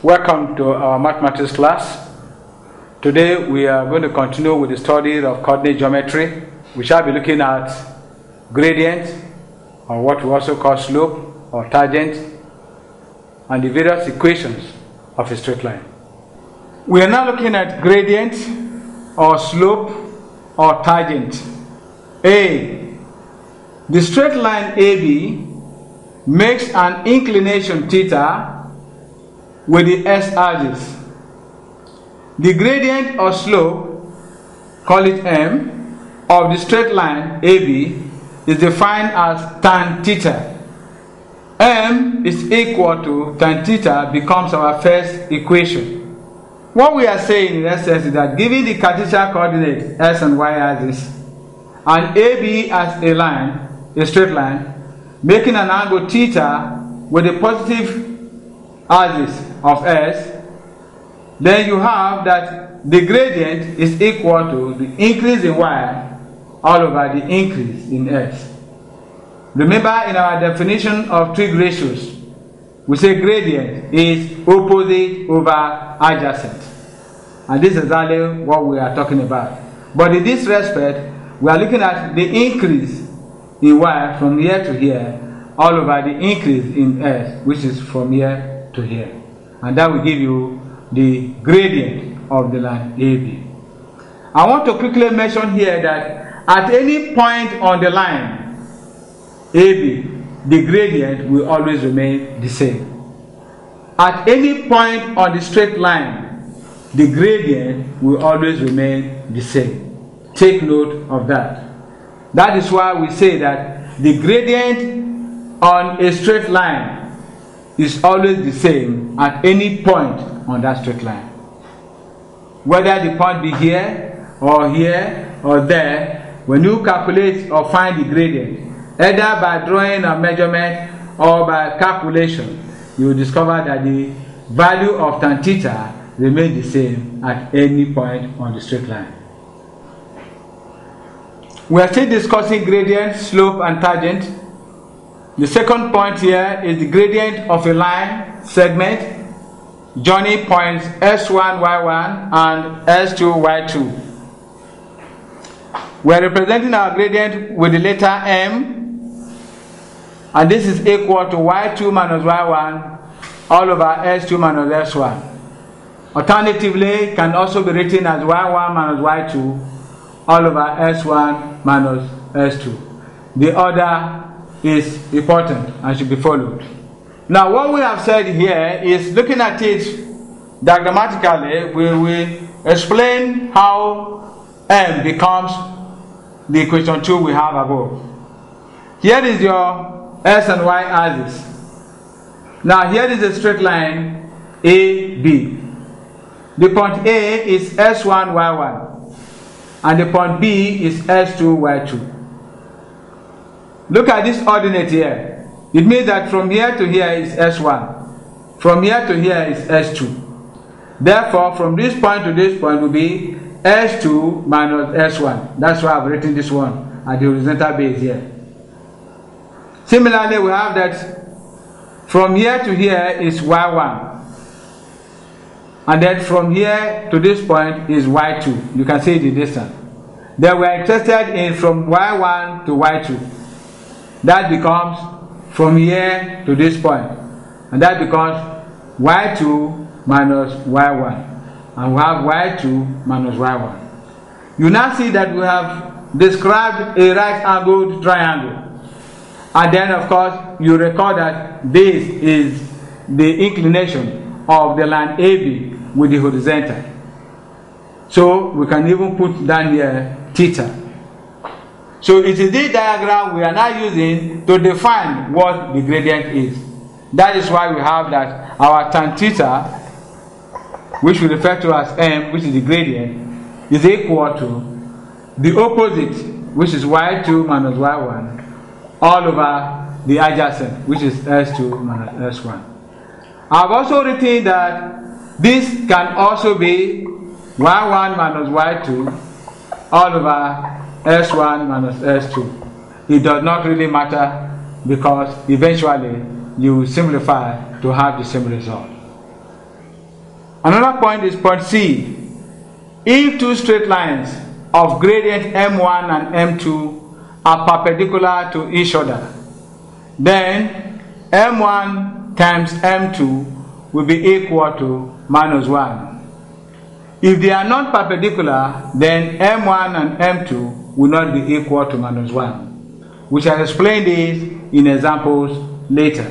Welcome to our mathematics class. Today we are going to continue with the study of coordinate geometry. We shall be looking at gradient, or what we also call slope or tangent, and the various equations of a straight line. We are now looking at gradient or slope or tangent. A. The straight line AB makes an inclination theta with the x-axis. The gradient or slope, call it M, of the straight line AB is defined as tan theta. M is equal to tan theta becomes our first equation. What we are saying in essence is that given the Cartesian coordinate x and y axis and AB as a line, a straight line, making an angle theta with a positive axis of s, then you have that the gradient is equal to the increase in y all over the increase in s. Remember, in our definition of trig ratios, we say gradient is opposite over adjacent. And this is exactly what we are talking about. But in this respect, we are looking at the increase in y from here to here, all over the increase in s, which is from here to here. And that will give you the gradient of the line AB. I want to quickly mention here that at any point on the line AB, the gradient will always remain the same. At any point on the straight line, the gradient will always remain the same. Take note of that. That is why we say that the gradient on a straight line is always the same at any point on that straight line. Whether the point be here or there, when you calculate or find the gradient, either by drawing a measurement or by calculation, you will discover that the value of tan theta remains the same at any point on the straight line. We are still discussing gradient, slope, and tangent. The second point here is the gradient of a line segment joining points S1, Y1 and S2, Y2. We are representing our gradient with the letter M, and this is equal to Y2 minus Y1 all over S2 minus S1. Alternatively, it can also be written as Y1 minus Y2 all over S1 minus S2. The order is important and should be followed. Now, what we have said here is, looking at it diagrammatically, we will explain how M becomes the equation 2 we have above. Here is your S and Y axis. Now, here is a straight line AB. The point A is S1, Y1, and the point B is S2, Y2. Look at this ordinate here. It means that from here to here is S1. From here to here is S2. Therefore, from this point to this point will be S2 minus S1. That's why I've written this one at the horizontal base here. Similarly, we have that from here to here is Y1. And then from here to this point is Y2. You can see the distance. Then we are interested in from Y1 to Y2. That becomes from here to this point. And that becomes Y2 minus Y1. And we have Y2 minus Y1. You now see that we have described a right-angled triangle. And then, of course, you record that this is the inclination of the line AB with the horizontal. So we can even put down here theta. So it is this diagram we are now using to define what the gradient is. That is why we have that our tan theta, which we refer to as M, which is the gradient, is equal to the opposite, which is Y2 minus Y1, all over the adjacent, which is S2 minus S1. I've also written that this can also be Y1 minus Y2 all over S1 minus S2. It does not really matter because eventually you simplify to have the same result. Another point is point C. If two straight lines of gradient m1 and m2 are perpendicular to each other, then m1 times m2 will be equal to minus 1. If they are not perpendicular, then m1 and m2 will not be equal to minus 1, which I explained this in examples later.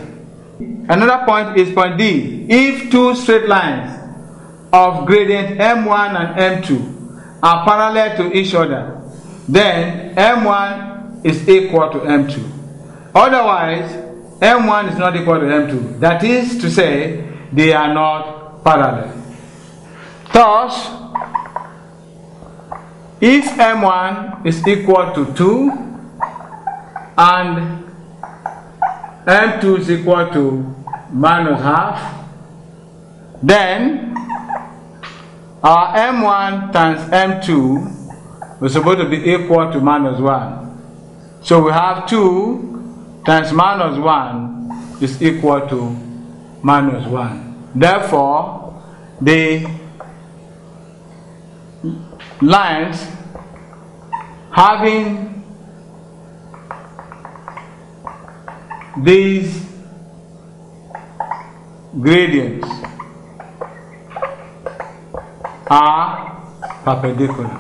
Another point is point D. If two straight lines of gradient m1 and m2 are parallel to each other, then m1 is equal to m2. Otherwise, m1 is not equal to m2. That is to say, they are not parallel. Thus, if m1 is equal to 2 and m2 is equal to minus half, then our m1 times m2 is supposed to be equal to minus 1. So we have 2 times minus 1 is equal to minus 1. Therefore, the lines having these gradients are perpendicular.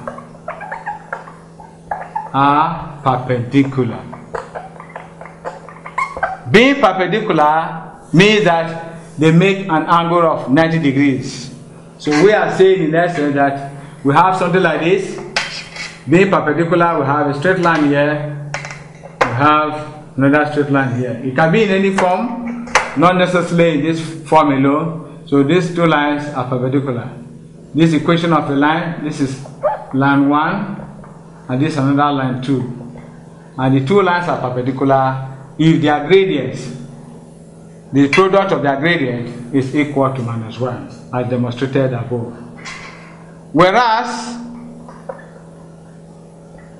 Being perpendicular means that they make an angle of 90 degrees. So we are saying in essence that we have something like this. Being perpendicular, we have a straight line here, we have another straight line here. It can be in any form, not necessarily in this form alone. So these two lines are perpendicular. This equation of a line, this is line 1, and this is another line 2. And the two lines are perpendicular if their gradients, the product of their gradient is equal to minus 1, as demonstrated above. Whereas,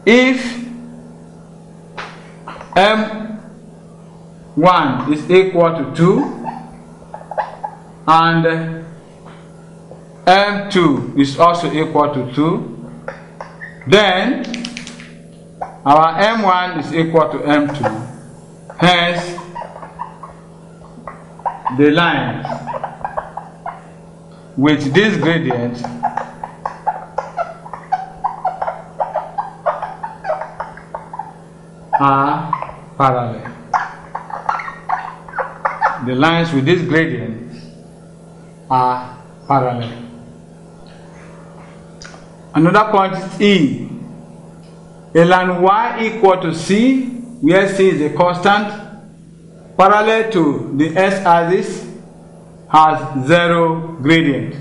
if m1 is equal to 2 and m2 is also equal to 2, then our m1 is equal to m2. Hence, the lines with this gradient are parallel. The lines with this gradient are parallel. Another point is E. A line y equal to C, where C is a constant, parallel to the s-axis, has 0 gradient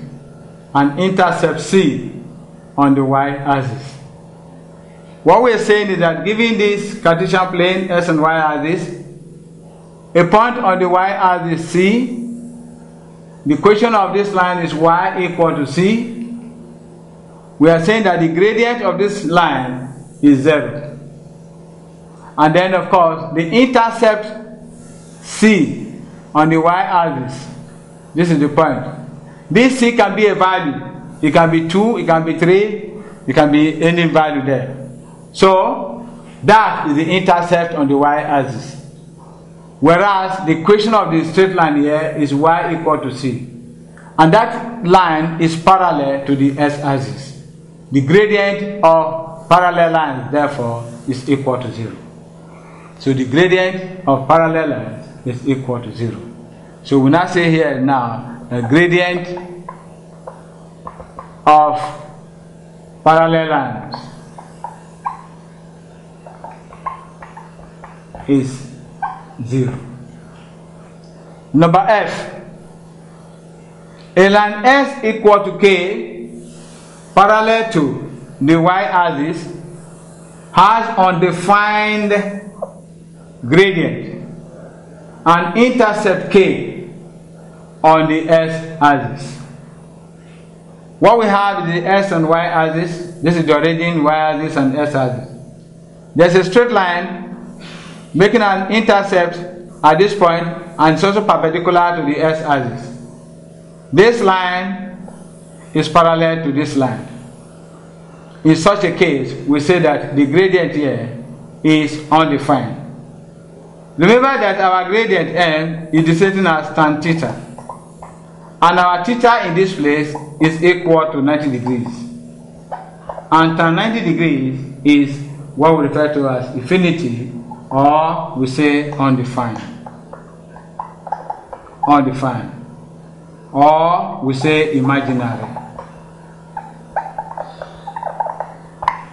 and intercepts C on the y-axis. What we are saying is that given this Cartesian plane S and y-axis, a point on the y-axis C, the equation of this line is y equal to C. We are saying that the gradient of this line is 0. And then of course the intercept C on the y-axis, this is the point. This C can be a value. It can be 2, it can be 3, it can be any value there. So that is the intercept on the y-axis. Whereas the equation of the straight line here is y equal to C. And that line is parallel to the s-axis. The gradient of parallel lines, therefore, is equal to 0. So the gradient of parallel lines is equal to 0. So we now say here now, a gradient of parallel lines is 0. Number F. A line S equal to K parallel to the y-axis has undefined gradient and intercept K on the s-axis. What we have is the s and y-axis. This is the origin, y-axis and s-axis. There's a straight line making an intercept at this point, and it's also perpendicular to the s-axis. This line is parallel to this line. In such a case, we say that the gradient here is undefined. Remember that our gradient m is designated as tan theta, and our theta in this place is equal to 90 degrees. And tan 90 degrees is what we refer to as infinity, or we say undefined. Undefined. Or we say imaginary.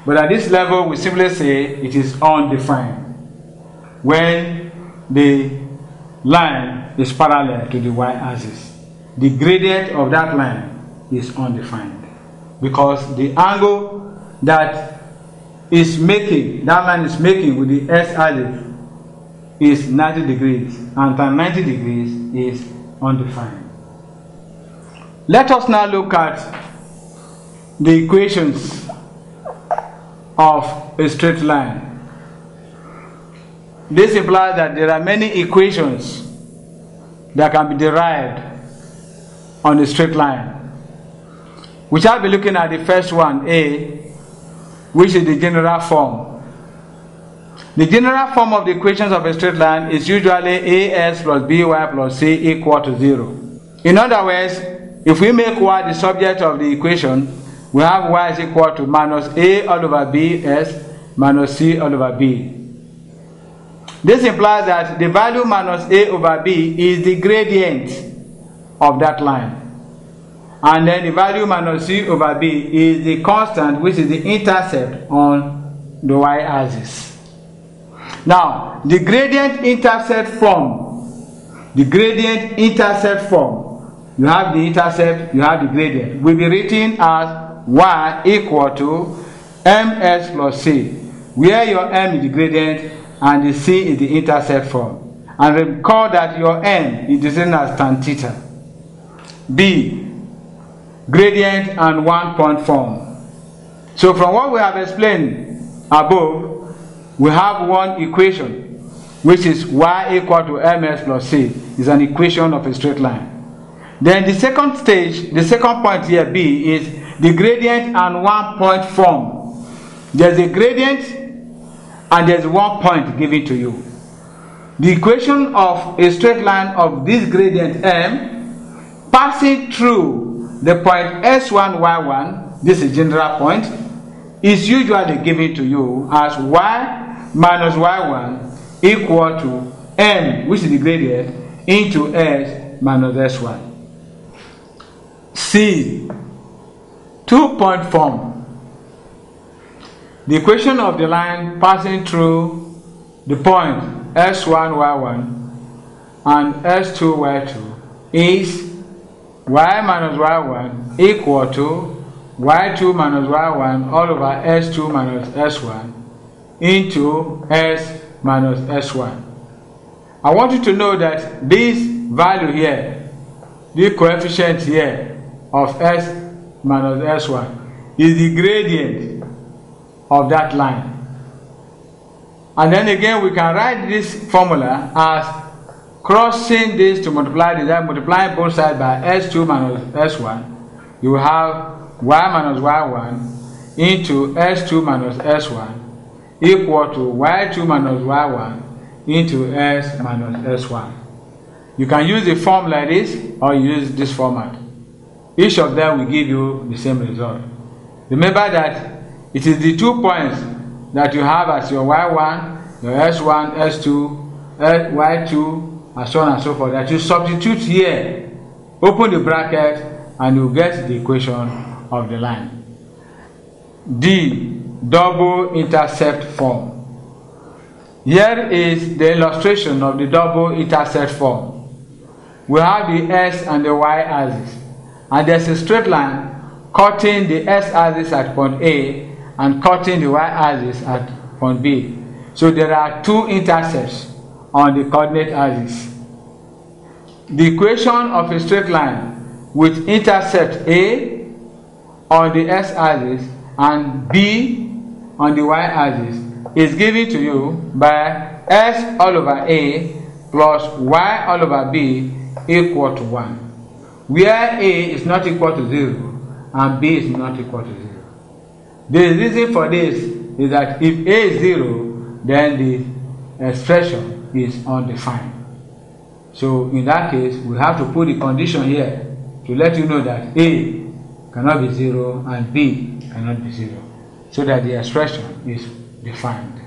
But at this level, we simply say it is undefined when the line is parallel to the y-axis. The gradient of that line is undefined because the angle that that line is making with the s-axis is 90 degrees, and tan 90 degrees is undefined. Let us now look at the equations of a straight line. This implies that there are many equations that can be derived on a straight line. We shall be looking at the first one, A, which is the general form. The general form of the equations of a straight line is usually AS plus BY plus C equal to 0. In other words, if we make y the subject of the equation, we have y is equal to minus A all over BS minus C all over B. This implies that the value minus A over B is the gradient of that line. And then the value minus C over B is the constant, which is the intercept on the y-axis. Now, the gradient intercept form, you have the intercept, you have the gradient, will be written as y equal to ms plus c, where your m is the gradient and the c is the intercept form. And recall that your m is defined as tan theta. B, gradient and 1 point form. So from what we have explained above, we have one equation, which is y equal to ms plus c, is an equation of a straight line. Then the second stage, the second point here, B, is the gradient and 1 point form. There's a gradient and there's 1 point given to you. The equation of a straight line of this gradient m passing through the point s1, y1, this is general point, is usually given to you as y minus y1 equal to m, which is the gradient, into s minus s1. C, 2 point form. The equation of the line passing through the point s1, y1 and s2, y2 is y minus y1 equal to y2 minus y1 all over s2 minus s1 into s minus s1. I want you to know that this value here, the coefficient here of s minus s1, is the gradient of that line. And then again, we can write this formula as crossing this to multiply this, multiplying both sides by s2 minus s1. You will have y minus y1 into s2 minus s1 equal to y2 minus y1 into s minus s1. You can use the form like this or use this format. Each of them will give you the same result. Remember that it is the 2 points that you have as your y1, your s1, s2, y2, and so on and so forth that you substitute here. Open the bracket and you get the equation of the line. D, double intercept form. Here is the illustration of the double intercept form. We have the s and the y axis, and there's a straight line cutting the s axis at point A and cutting the y axis at point B. So there are two intercepts on the coordinate axis. The equation of a straight line with intercept A on the s axis and B on the y axis is given to you by s all over A plus y all over B equal to 1, where A is not equal to 0 and b is not equal to 0. The reason for this is that if a is 0, then the expression is undefined. So in that case, we have to put the condition here to let you know that a cannot be 0 and b cannot be 0, so that the expression is defined.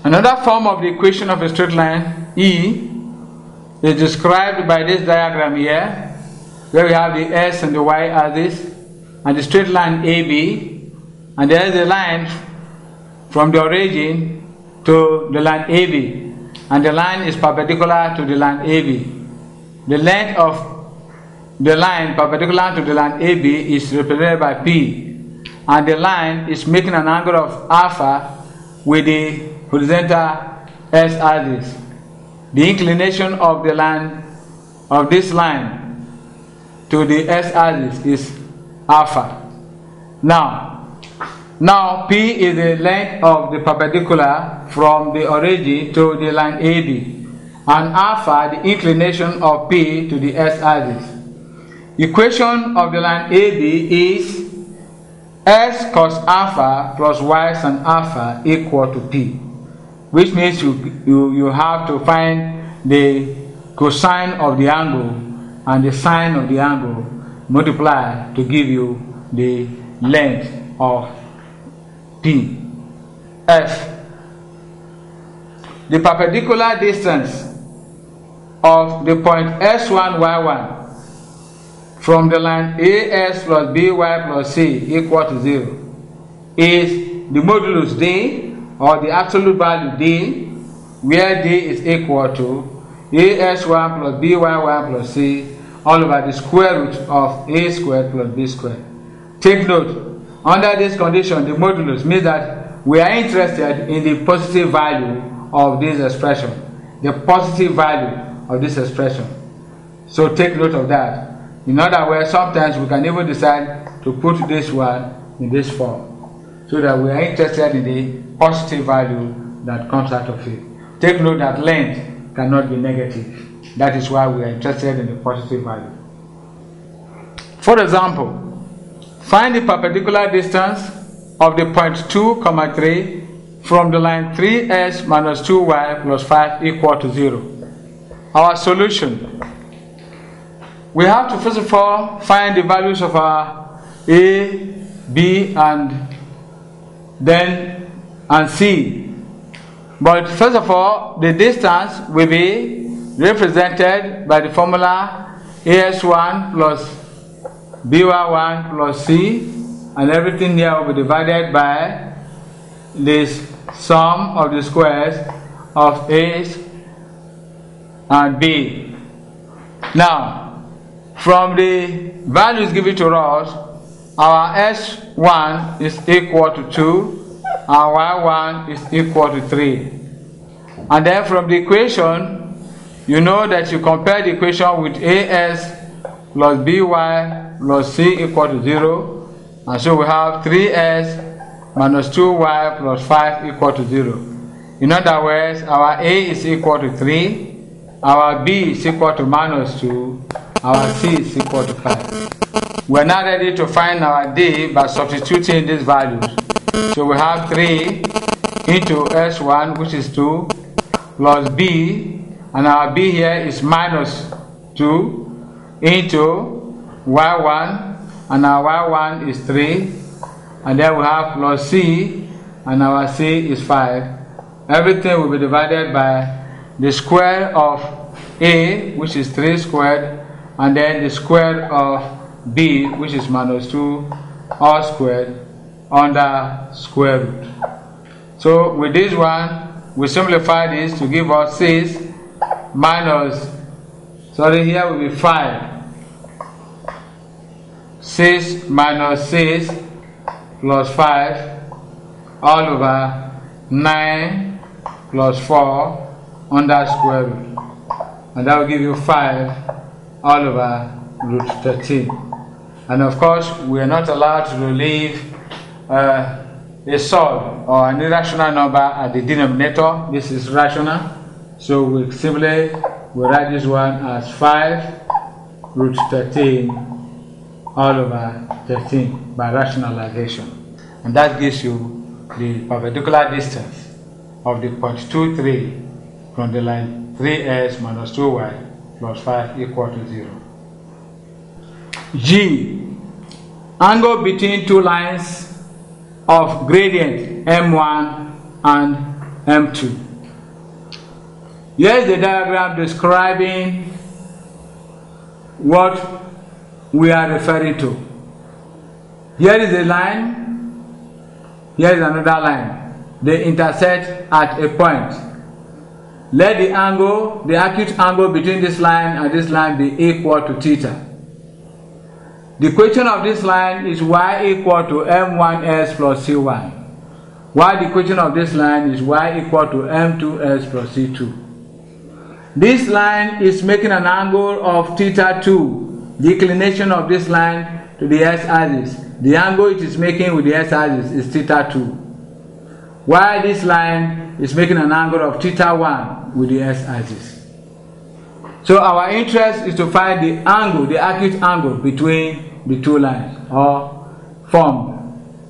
Another form of the equation of a straight line, E, is described by this diagram here, where we have the s and the y axis, and the straight line AB, and there is a line from the origin to the line AB, and the line is perpendicular to the line AB. The length of the line perpendicular to the line AB is represented by P, and the line is making an angle of alpha with the horizontal s-axis. The inclination of the line of this line to the s-axis is alpha. Now P is the length of the perpendicular from the origin to the line AB, and alpha the inclination of P to the s-axis. Equation of the line AB is s cos alpha plus y sin alpha equal to P, which means you have to find the cosine of the angle and the sine of the angle multiply to give you the length of P. F. The perpendicular distance of the point S1, Y1 from the line AS plus BY plus C equal to 0 is the modulus D, or the absolute value D, where D is equal to AS1 plus BY1 plus C all over the square root of A squared plus B squared. Take note, under this condition, the modulus means that we are interested in the positive value of this expression, the positive value of this expression. So take note of that. In other words, sometimes we can even decide to put this one in this form, so that we are interested in the positive value that comes out of it. Take note that length cannot be negative. That is why we are interested in the positive value. For example, find the perpendicular distance of the point 2, 3 from the line 3s minus 2y plus 5 equal to 0. Our solution. We have to first of all find the values of our A, B, and C. But first of all, the distance will be represented by the formula AS1 plus BY1 plus C, and everything here will be divided by this sum of the squares of A and B. Now, from the values given to us, our S1 is equal to 2, our Y1 is equal to 3. And then from the equation, you know that you compare the equation with AS plus BY plus C equal to 0. And so we have 3S minus 2Y plus 5 equal to 0. In other words, our A is equal to 3, our B is equal to minus 2, our C is equal to 5. We are now ready to find our D by substituting these values. So we have 3 into S1, which is 2, plus B, and our B here is minus 2, into Y1, and our Y1 is 3, and then we have plus C, and our C is 5. Everything will be divided by the square of A, which is 3 squared, and then the square of B, which is minus 2, all squared, under square root. So with this one, we simplify this to give us 6 minus, here will be 5. 6 minus 6 plus 5 all over 9 plus 4 under square root. And that will give you 5 all over root 13. And of course, we are not allowed to leave a solid or an irrational number at the denominator. This is rational. So we simply write this one as 5 root 13 all over 13 by rationalization. And that gives you the perpendicular distance of the point 23 from the line 3s minus 2y plus 5 equal to 0. G. Angle between two lines of gradient M1 and M2. Here is the diagram describing what we are referring to. Here is a line, here is another line. They intersect at a point. Let the angle, the acute angle between this line and this line be equal to theta. The equation of this line is y equal to m1s plus c1, while the equation of this line is y equal to m2s plus c2. This line is making an angle of theta 2, the inclination of this line to the x-axis. The angle it is making with the x-axis is theta 2, while this line is making an angle of theta 1 with the x-axis. So our interest is to find the angle, the acute angle between the two lines, or formed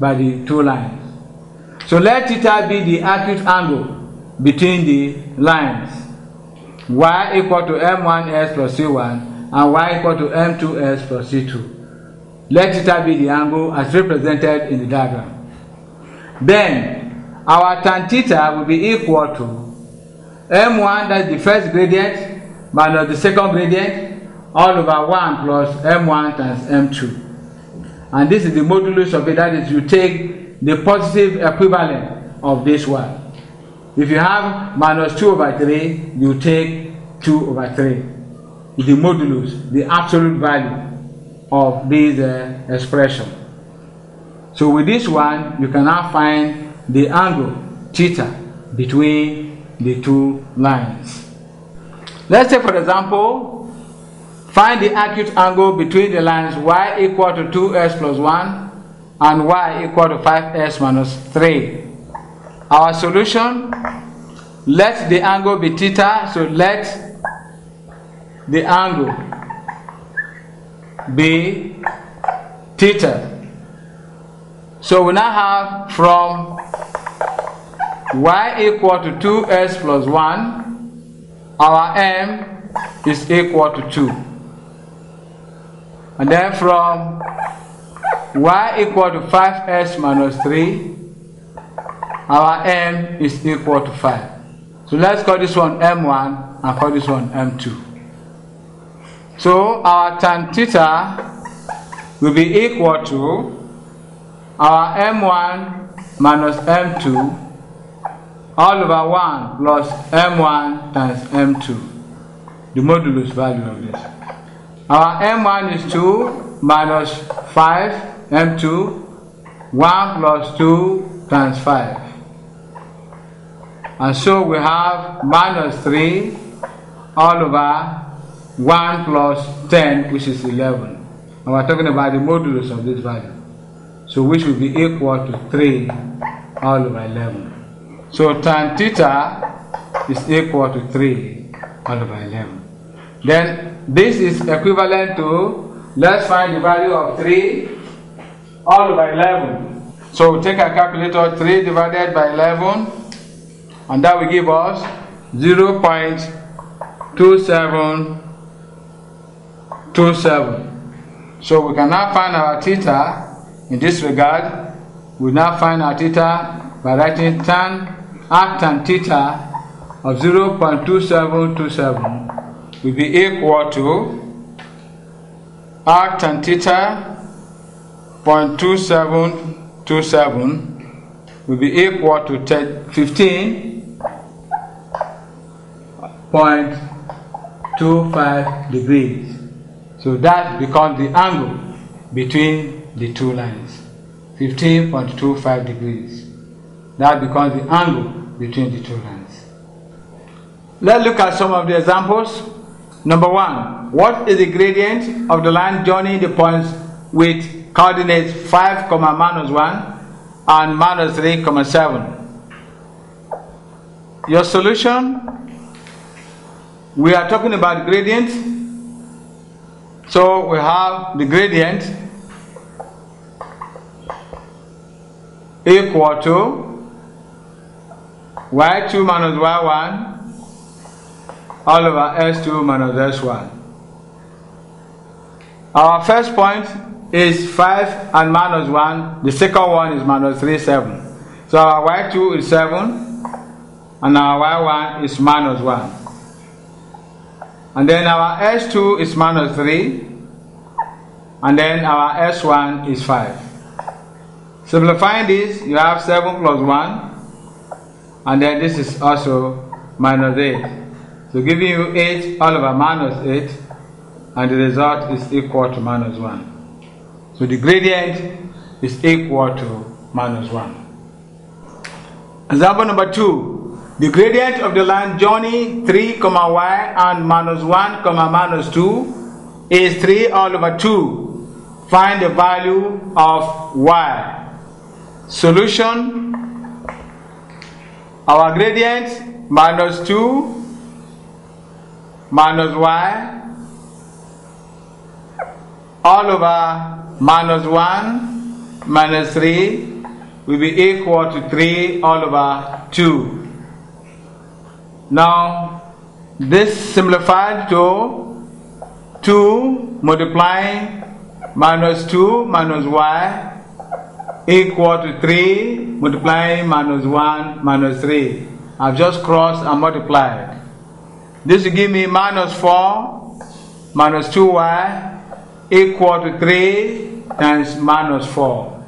by the two lines. So let theta be the acute angle between the lines, y equal to m1s plus c1 and y equal to m2s plus c2. Let theta be the angle as represented in the diagram. Then our tan theta will be equal to m1, that's the first gradient, minus the second gradient, all over 1 plus m1 times m2. And this is the modulus of it, that is, you take the positive equivalent of this one. If you have minus 2 over 3, you take 2 over 3. The modulus, the absolute value of this expression. So with this one, you can now find the angle theta between the two lines. Let's say, for example, find the acute angle between the lines y equal to 2s plus 1 and y equal to 5s minus 3. Our solution, let the angle be theta, so let the angle be theta. So we now have from y equal to 2s plus 1, our m is equal to 2. And then from y equal to 5s minus 3, our m is equal to 5. So let's call this one m1 and call this one m2. So our tan theta will be equal to our m1 minus m2 all over 1 plus m1 times m2, the modulus value of this. Our m1 is 2 minus 5 m2, 1 plus 2 times 5. And so we have minus 3 all over 1 plus 10, which is 11. And we're talking about the modulus of this value. So which will be equal to 3 all over 11. So tan theta is equal to 3 all over 11. Then this is equivalent to, let's find the value of 3 all over 11. So we take a calculator, 3 divided by 11, and that will give us 0.2727. So we can now find our theta in this regard. We now find our theta by writing tan theta of 0.2727 will be equal to arc tan theta 0.2727 will be equal to 15.25 degrees. So that becomes the angle between the two lines, 15.25 degrees. That becomes the angle between the two lines. Let's look at some of the examples. Number 1, what is the gradient of the line joining the points with coordinates 5, minus 1 and minus 3, 7? Your solution, we are talking about gradient. So we have the gradient equal to y2 minus y1 all over s2 minus s1. Our first point is 5 and minus 1. The second one is minus 3, 7. So our y2 is 7 and our y1 is minus 1. And then our s2 is minus 3 and then our s1 is 5. Simplifying this, you have 7 plus 1 and then this is also minus 8. So giving you 8 all over minus 8, and the result is equal to minus 1. So the gradient is equal to minus 1. Example number 2. The gradient of the line journey 3, y and minus 1, minus 2 is 3 all over 2. Find the value of y. Solution. Our gradient minus 2 minus y all over minus 1 minus 3 will be equal to 3 all over 2. Now this simplified to 2 multiplying minus 2 minus y equal to 3 multiplying minus 1 minus 3. I've just crossed and multiplied. This will give me minus 4 minus 2y equal to 3 times minus 4.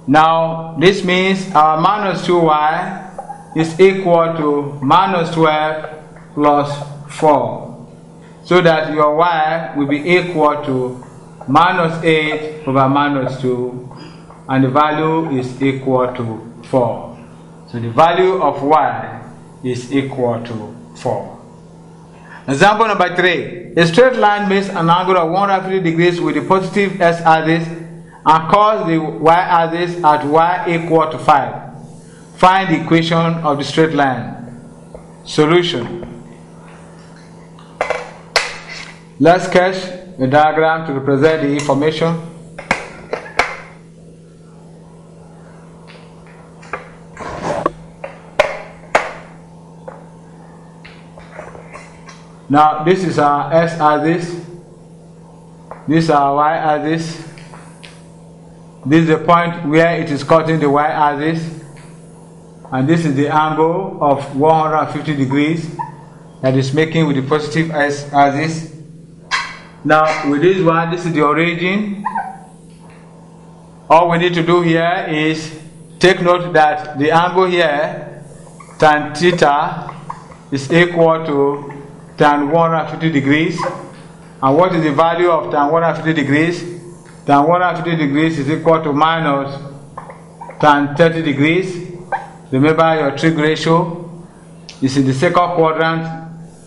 Now this means our minus 2y is equal to minus 12 plus 4. So that your y will be equal to minus 8 over minus 2, and the value is equal to 4. So the value of y is equal to 4. Example number 3. A straight line makes an angle of 150 degrees with the positive x-axis and cause the y-axis at y equal to 5. Find the equation of the straight line. Solution. Let's sketch a diagram to represent the information. Now this is our x-axis, this is our y-axis, this is the point where it is cutting the y-axis, and this is the angle of 150 degrees that is making with the positive x-axis. Now with this one, this is the origin. All we need to do here is take note that the angle here, tan theta, is equal to tan 150 degrees. And what is the value of tan 150 degrees? Tan 150 degrees is equal to minus tan 30 degrees. Remember your trig ratio is in the second quadrant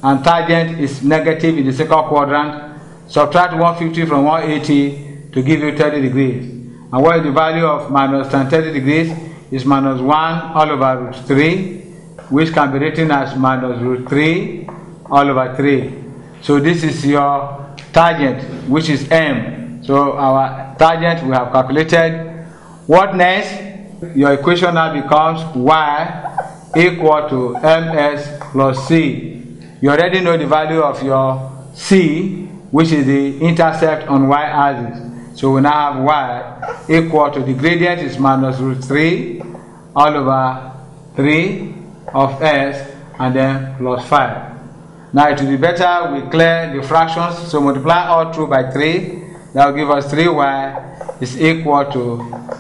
and tangent is negative in the second quadrant. Subtract 150 from 180 to give you 30 degrees. And what is the value of minus tan 30 degrees? Is minus 1 all over root 3, which can be written as minus root 3 all over 3. So this is your tangent, which is m. So our tangent we have calculated. What next? Your equation now becomes y equal to ms plus c. You already know the value of your c, which is the intercept on y-axis. So we now have y equal to the gradient is minus root 3 all over 3 of s and then plus 5. Now it will be better we clear the fractions, so multiply all through by 3. That will give us 3y is equal to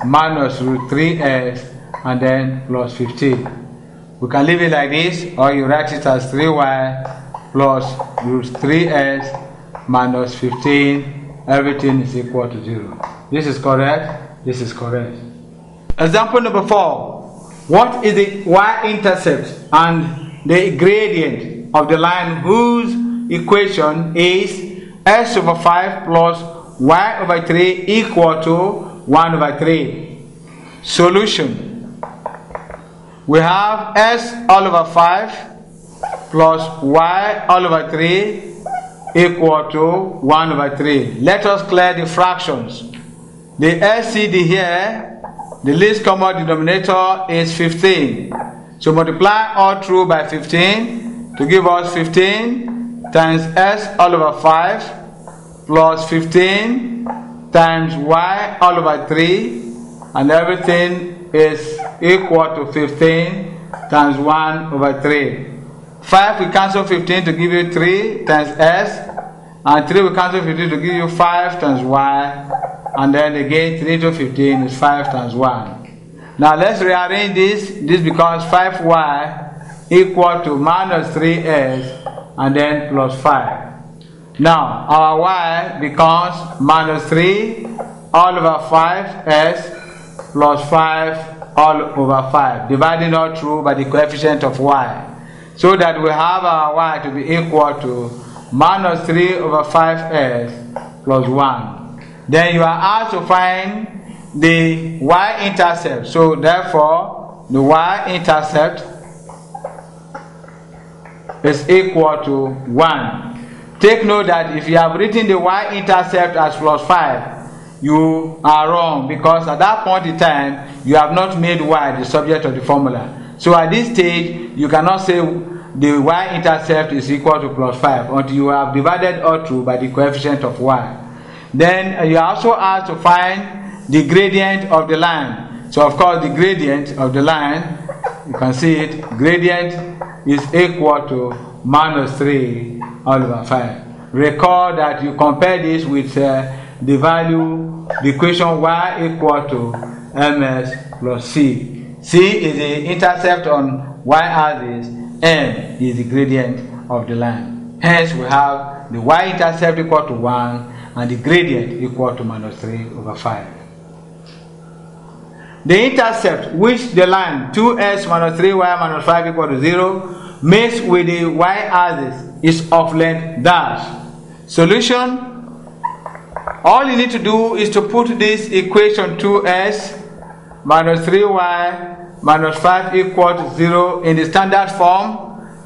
minus root 3s and then plus 15. We can leave it like this, or you write it as 3y plus root 3s minus 15. Everything is equal to 0. This is correct. This is correct. Example number 4. What is the y-intercept and the gradient of the line whose equation is s over 5 plus y over 3 equal to 1 over 3? Solution. We have s all over 5 plus y all over 3 equal to 1 over 3. Let us clear the fractions. The LCD here the least common denominator is 15. So multiply all through by 15 to give us 15 times s all over 5 plus 15 times y all over 3, and everything is equal to 15 times 1 over 3. 5 we cancel 15 to give you 3 times s, and 3 we cancel 15 to give you 5 times y, and then again 3 to 15 is 5 times 1. Now let's rearrange this. This becomes 5y equal to minus 3s and then plus 5. Now our y becomes minus 3 all over 5s plus 5 all over 5, dividing all through by the coefficient of y, so that we have our y to be equal to minus 3 over 5s plus 1. Then you are asked to find the y-intercept. So therefore, the y-intercept is equal to 1. Take note that if you have written the y-intercept as plus 5, you are wrong, because at that point in time, you have not made y the subject of the formula. So at this stage, you cannot say the y-intercept is equal to plus 5 until you have divided all through by the coefficient of y. Then you are also asked to find the gradient of the line. So of course the gradient of the line, you can see it, gradient is equal to minus 3 all over 5. Recall that you compare this with the value, the equation y equal to ms plus c. C is the intercept on y-axis, m is the gradient of the line. Hence we have the y-intercept equal to 1 and the gradient equal to minus 3 over 5. The intercept which the line 2s minus 3y minus 5 equal to 0 makes with the y-axis is of length dash. Solution: all you need to do is to put this equation 2s minus 3y minus 5 equal to 0 in the standard form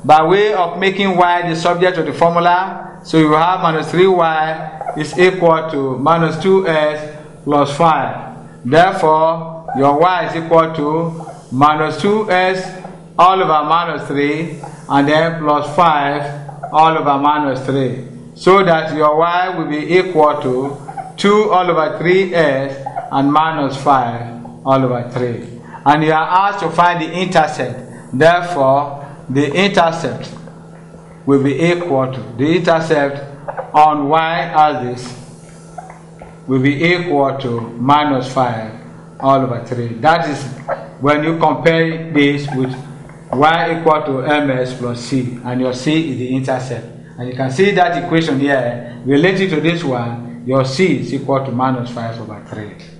by way of making y the subject of the formula. So you have minus 3y is equal to minus 2s plus 5. Therefore, your y is equal to minus 2s all over minus 3 and then plus 5 all over minus 3. So that your y will be equal to 2 all over 3s and minus 5 all over 3. And you are asked to find the intercept. Therefore, the intercept will be equal to, the intercept on y-axis will be equal to minus 5 all over 3. That is when you compare this with y equal to ms plus c, and your c is the intercept. And you can see that equation here related to this one, your c is equal to minus 5 over 3.